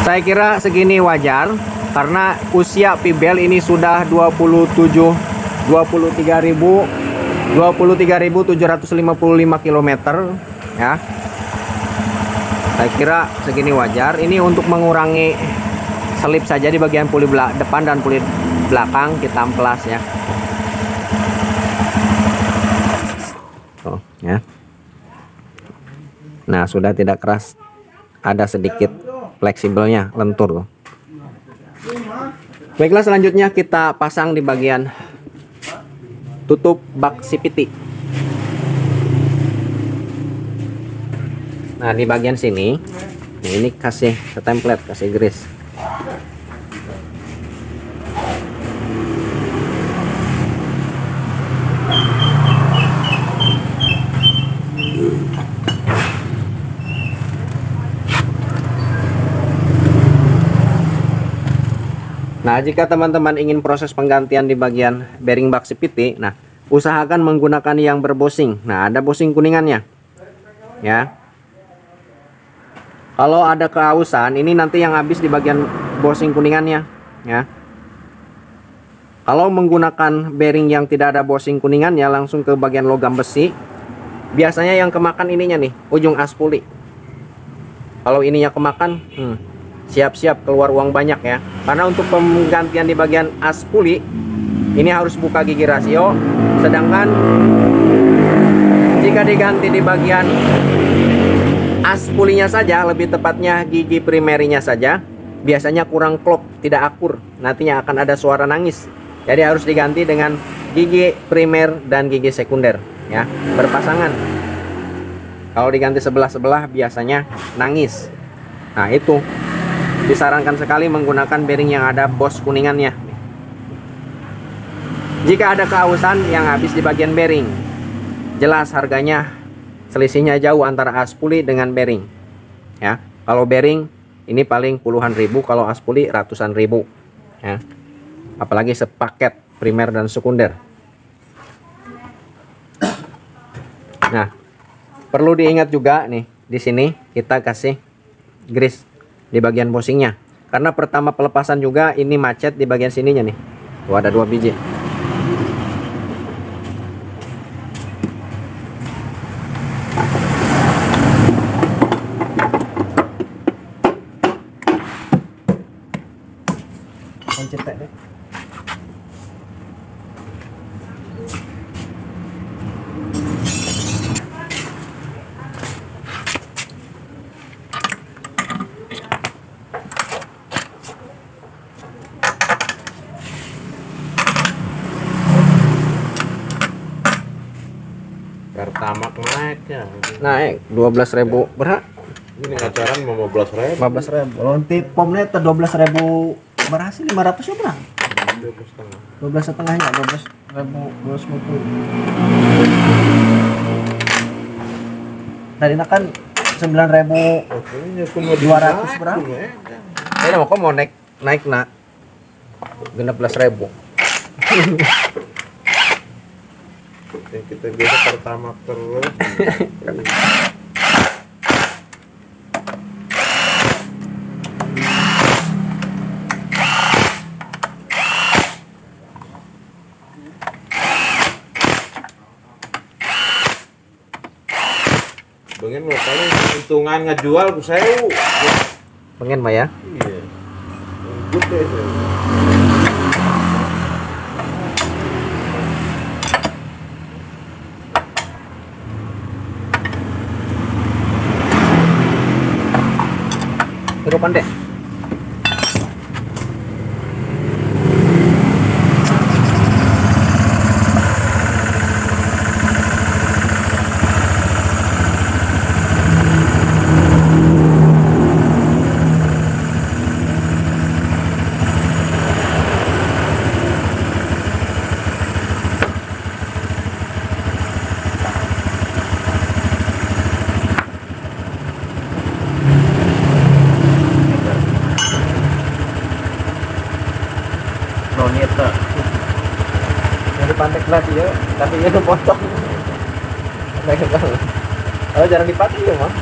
Saya kira segini wajar karena usia Pibel ini sudah 23.755 km ya. Saya kira segini wajar. Ini untuk mengurangi selip saja di bagian puli depan dan puli belakang kita amplas ya. Oh, ya. Nah, sudah tidak keras. Ada sedikit fleksibelnya, lentur. Baiklah, selanjutnya kita pasang di bagian tutup bak CVT. Nah, di bagian sini, ini kasih template, kasih grease. Nah, jika teman-teman ingin proses penggantian di bagian bearing bak CVT, nah, usahakan menggunakan yang berbosing. Nah, ada bosing kuningannya. Ya. Kalau ada keausan, ini nanti yang habis di bagian bosing kuningannya, ya. Kalau menggunakan bearing yang tidak ada bosing kuningannya, langsung ke bagian logam besi, biasanya yang kemakan ininya nih, ujung as puli. Kalau ininya kemakan, siap-siap keluar uang banyak ya. Karena untuk penggantian di bagian as puli ini harus buka gigi rasio, sedangkan jika diganti di bagian as pulinya saja, lebih tepatnya gigi primerinya saja, biasanya kurang klop, tidak akur, nantinya akan ada suara nangis. Jadi harus diganti dengan gigi primer dan gigi sekunder ya, berpasangan. Kalau diganti sebelah-sebelah biasanya nangis. Nah, itu disarankan sekali menggunakan bearing yang ada bos kuningannya. Jika ada keausan yang habis di bagian bearing, jelas harganya selisihnya jauh antara as puli dengan bearing ya. Kalau bearing ini paling puluhan ribu, kalau as puli ratusan ribu ya. Apalagi sepaket primer dan sekunder. Nah, perlu diingat juga nih, di sini kita kasih grease di bagian bosingnya, karena pertama pelepasan juga ini macet di bagian sininya nih. Tuh, ada 2 biji. Cetek deh. Pertamax naik ya. Naik 12.000 berapa? Ini acaran 15.000. 15.000. Lonti pomnya 12.000 berhasil 500 ya berang? 12 setengahnya 12.000 tadi kan 9.200 berang. Ini mau mau naik nak 16.000. Yang kita biasa Pertamax terus. Pengen lo paling hitungan ngejual ku sewu. Pengen mah ya. Iya. Lanjut deh. Hirupan deh. Nonita. Yang dipantek lagi ya, tapi itu potong. Oh, jarang dipakai ya, Mang.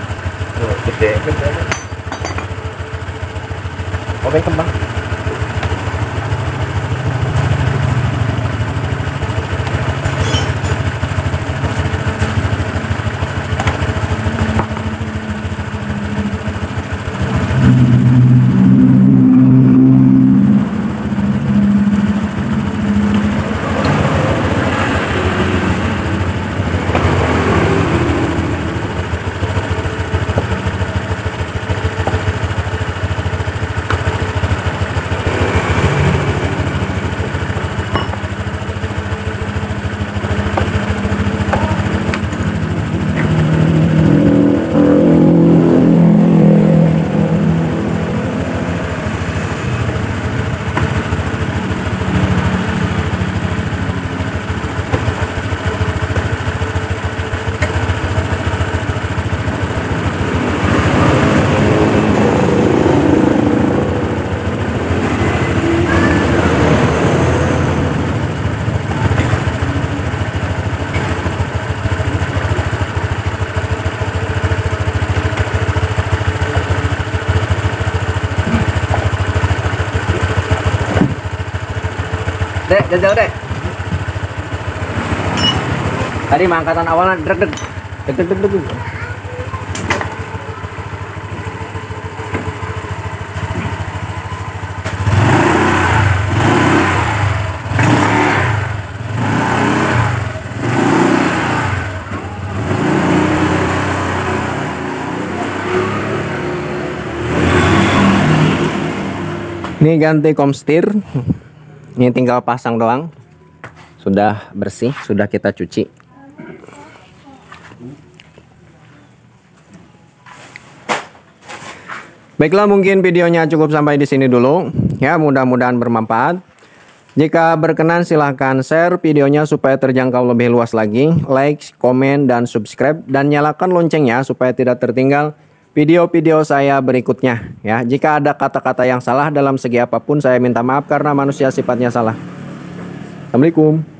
Oh, gede. Obeng kembang. Dek, jajal dek. Tadi mah angkatan awalnya deg deg. Deg deg deg deg. Ini ganti komstir. Ini tinggal pasang doang. Sudah bersih, sudah kita cuci. Baiklah, mungkin videonya cukup sampai di sini dulu. Ya, mudah-mudahan bermanfaat. Jika berkenan silahkan share videonya supaya terjangkau lebih luas lagi. Like, komen, dan subscribe. Dan nyalakan loncengnya supaya tidak tertinggal video-video saya berikutnya. Ya, jika ada kata-kata yang salah dalam segi apapun saya minta maaf karena manusia sifatnya salah. Assalamualaikum.